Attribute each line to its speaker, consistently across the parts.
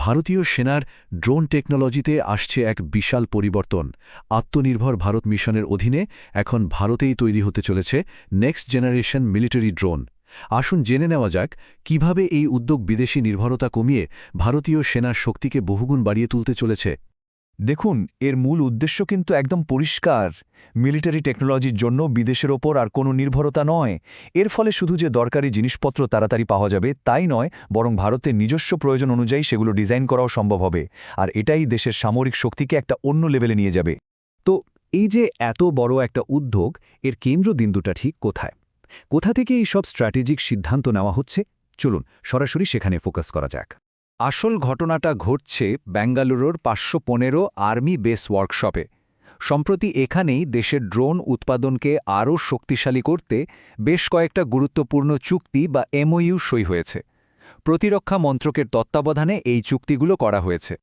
Speaker 1: ভারতীয় সেনার ড্রোন টেকনোলজিতে আসছে এক বিশাল পরিবর্তন। আত্মনির্ভর ভারত মিশনের অধীনে এখন ভারতেই তৈরি হতে চলেছে নেক্সট জেনারেশন মিলিটারি ড্রোন। আসুন জেনে নেওয়া যাক কিভাবে এই উদ্যোগ বিদেশি নির্ভরতা কমিয়ে ভারতীয় সেনার শক্তিকে বহুগুণ বাড়িয়ে তুলতে চলেছে।
Speaker 2: দেখুন, এর মূল উদ্দেশ্য কিন্তু একদম পরিষ্কার। মিলিটারি টেকনোলজির জন্য বিদেশের ওপর আর কোনো নির্ভরতা নয়। এর ফলে শুধু যে দরকারি জিনিসপত্র তাড়াতাড়ি পাওয়া যাবে তাই নয়, বরং ভারতের নিজস্ব প্রয়োজন অনুযায়ী সেগুলো ডিজাইন করাও সম্ভব হবে। আর এটাই দেশের সামরিক শক্তিকে একটা অন্য লেভেলে নিয়ে যাবে।
Speaker 3: তো এই যে এত বড় একটা উদ্যোগ, এর কেন্দ্রবিন্দুটা ঠিক কোথায়? কোথা থেকে এই সব স্ট্র্যাটেজিক সিদ্ধান্ত নেওয়া হচ্ছে? চলুন সরাসরি সেখানে ফোকাস করা যাক।
Speaker 4: আসল ঘটনাটা ঘটছে বেঙ্গালুরুর 515 আর্মি বেস ওয়ার্কশপে। সম্প্রতি এখানেই দেশের ড্রোন উৎপাদনকে আরও শক্তিশালী করতে বেশ কয়েকটা গুরুত্বপূর্ণ চুক্তি বা এমওইউ সই হয়েছে। প্রতিরক্ষা মন্ত্রকের তত্ত্বাবধানে এই চুক্তিগুলো করা হয়েছে।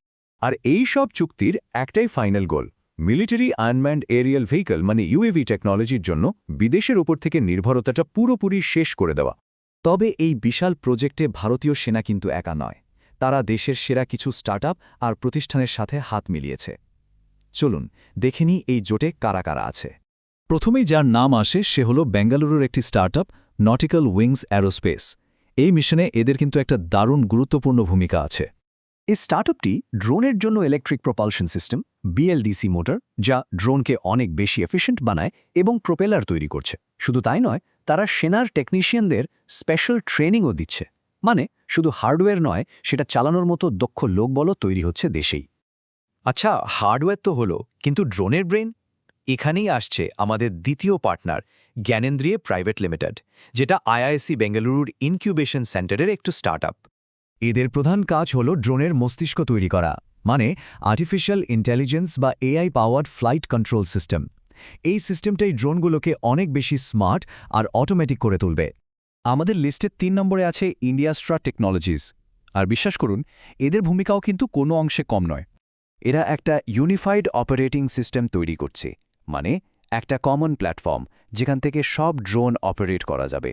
Speaker 2: আর এই সব চুক্তির একটাই final goal, military unmanned aerial vehicle মানে ইউএভি টেকনোলজির জন্য বিদেশের ওপর থেকে নির্ভরতাটা পুরোপুরি শেষ করে দেওয়া।
Speaker 3: তবে এই বিশাল প্রজেক্টে ভারতীয় সেনা কিন্তু একা নয়। তারা দেশের সেরা কিছু স্টার্টআপ আর প্রতিষ্ঠানের সাথে হাত মিলিয়েছে। চলুন দেখে নিই এই জোটে কারা কারা আছে। প্রথমেই যার নাম আসে সে হল বেঙ্গালুরুর একটি স্টার্টআপ নটিক্যাল উইংস অ্যারোস্পেস। এই মিশনে এদের কিন্তু একটা দারুণ গুরুত্বপূর্ণ ভূমিকা আছে। এই স্টার্টআপটি ড্রোনের জন্য electric propulsion system BLDC motor, যা ড্রোনকে অনেক বেশি এফিশিয়েন্ট বানায় এবং প্রোপেলার তৈরি করছে। শুধু তাই নয়, তারা সেনার টেকনিশিয়ানদের স্পেশাল ট্রেনিংও দিচ্ছে। মানে শুধু হার্ডওয়্যার নয়, সেটা চালানোর মতো দক্ষ লোকবলও তৈরি হচ্ছে দেশেই।
Speaker 4: আচ্ছা, হার্ডওয়্যার তো হলো, কিন্তু ড্রোনের ব্রেন? এখানেই আসছে আমাদের দ্বিতীয় পার্টনার জ্ঞানেন্দ্রিয় প্রাইভেট লিমিটেড, যেটা আইআইএসসি বেঙ্গালুরুর ইনকিউবেশন সেন্টারের একটু স্টার্টআপ।
Speaker 3: এদের প্রধান কাজ হল ড্রোনের মস্তিষ্ক তৈরি করা, মানে আর্টিফিশিয়াল ইন্টেলিজেন্স বা AI powered flight control system. এই সিস্টেমটাই ড্রোনগুলোকে অনেক বেশি স্মার্ট আর অটোমেটিক করে তুলবে।
Speaker 2: আমাদের লিস্টের 3 নম্বরে আছে ইন্ডিয়াস্ট্রা টেকনোলজিস। আর বিশ্বাস করুন, এদের ভূমিকাও কিন্তু কোনো অংশে কম নয়।
Speaker 3: এরা একটা ইউনিফাইড অপারেটিং সিস্টেম তৈরি করছে, মানে একটা কমন প্ল্যাটফর্ম যেখান থেকে সব ড্রোন অপারেট করা যাবে।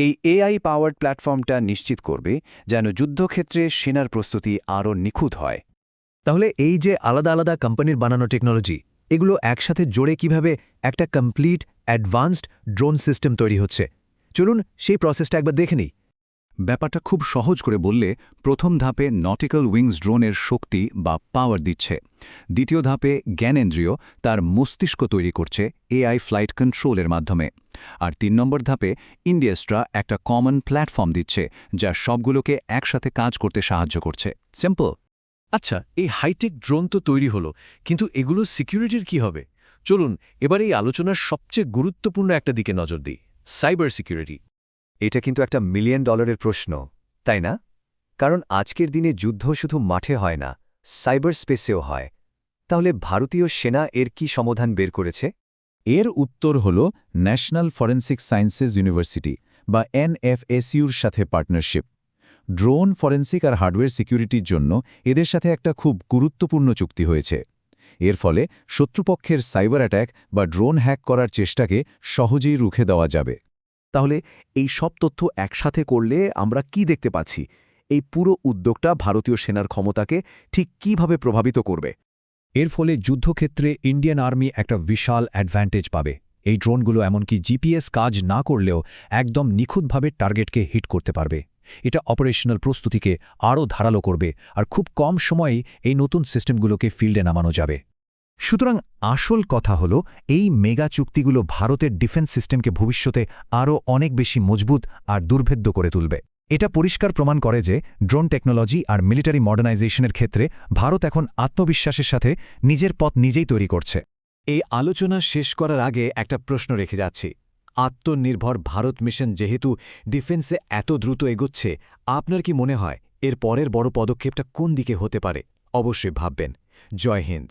Speaker 3: এই এআই পাওয়ার্ড প্ল্যাটফর্মটা নিশ্চিত করবে যেন যুদ্ধক্ষেত্রে সেনার প্রস্তুতি আরও নিখুঁত হয়। তাহলে এই যে আলাদা আলাদা কোম্পানির বানানো টেকনোলজি, এগুলো একসাথে জোড়ে কিভাবে একটা কমপ্লিট অ্যাডভান্সড ড্রোন সিস্টেম তৈরি হচ্ছে, চলুন সেই প্রসেসটা একবার দেখে নিই।
Speaker 2: ব্যাপারটা খুব সহজ করে বললে, প্রথম ধাপে নটিক্যাল উইংস ড্রোনের শক্তি বা পাওয়ার দিচ্ছে। দ্বিতীয় ধাপে জ্ঞানেন্দ্রিয় তার মস্তিষ্ক তৈরি করছে এআই ফ্লাইট কন্ট্রোলের মাধ্যমে। আর 3 নম্বর ধাপে ইন্ডিয়াস্ট্রা একটা কমন প্ল্যাটফর্ম দিচ্ছে, যা সবগুলোকে একসাথে কাজ করতে সাহায্য করছে। সিম্পল।
Speaker 1: আচ্ছা, এই হাইটেক ড্রোন তো তৈরি হলো, কিন্তু এগুলোর সিকিউরিটির কি হবে? চলুন এবার এই আলোচনার সবচেয়ে গুরুত্বপূর্ণ একটা দিকে নজর দিই, সাইবার সিকিউরিটি।
Speaker 3: এটা কিন্তু একটা $1 মিলিয়ন প্রশ্ন, তাই না? কারণ আজকের দিনে যুদ্ধ শুধু মাঠে হয় না, সাইবার স্পেসেও হয়। তাহলে ভারতীয় সেনা এর কি সমাধান বের করেছে?
Speaker 2: এর উত্তর হল ন্যাশনাল ফরেন্সিক সায়েন্সেস ইউনিভার্সিটি বা এনএফএসইউর সাথে পার্টনারশিপ। ড্রোন ফরেন্সিক আর হার্ডওয়্যার সিকিউরিটির জন্য এদের সাথে একটা খুব গুরুত্বপূর্ণ চুক্তি হয়েছে। এর ফলে শত্রুপক্ষের সাইবার অ্যাট্যাক বা ড্রোন হ্যাক করার চেষ্টাকে সহজেই রুখে দেওয়া যাবে।
Speaker 3: তাহলে এই সব তথ্য একসাথে করলে আমরা কি দেখতে পাচ্ছি? এই পুরো উদ্যোগটা ভারতীয় সেনার ক্ষমতাকে ঠিক কিভাবে প্রভাবিত করবে? এর ফলে যুদ্ধক্ষেত্রে ইন্ডিয়ান আর্মি একটা বিশাল অ্যাডভান্টেজ পাবে। এই ড্রোনগুলো এমনকি জিপিএস কাজ না করলেও একদম নিখুঁতভাবে টার্গেটকে হিট করতে পারবে। এটা অপারেশনাল প্রস্তুতিকে আরও ধারালো করবে, আর খুব কম সময়েই এই নতুন সিস্টেমগুলোকে ফিল্ডে নামানো যাবে। সুতরাং আসল কথা হলো, এই মেগা চুক্তিগুলো ভারতের ডিফেন্স সিস্টেমকে ভবিষ্যতে আরও অনেক বেশি মজবুত আর দুর্ভেদ্য করে তুলবে। এটা পরিষ্কার প্রমাণ করে যে ড্রোন টেকনোলজি আর মিলিটারি মডার্নাইজেশনের ক্ষেত্রে ভারত এখন আত্মবিশ্বাসের সাথে নিজের পথ নিজেই তৈরি করছে। এই আলোচনা শেষ করার আগে একটা প্রশ্ন রেখে যাচ্ছি। আত্মনির্ভর ভারত মিশন যেহেতু ডিফেন্সে এত দ্রুত এগোচ্ছে, আপনার কি মনে হয় এর পরের বড় পদক্ষেপটা কোন দিকে হতে পারে? অবশ্যই ভাববেন। জয় হিন্দ।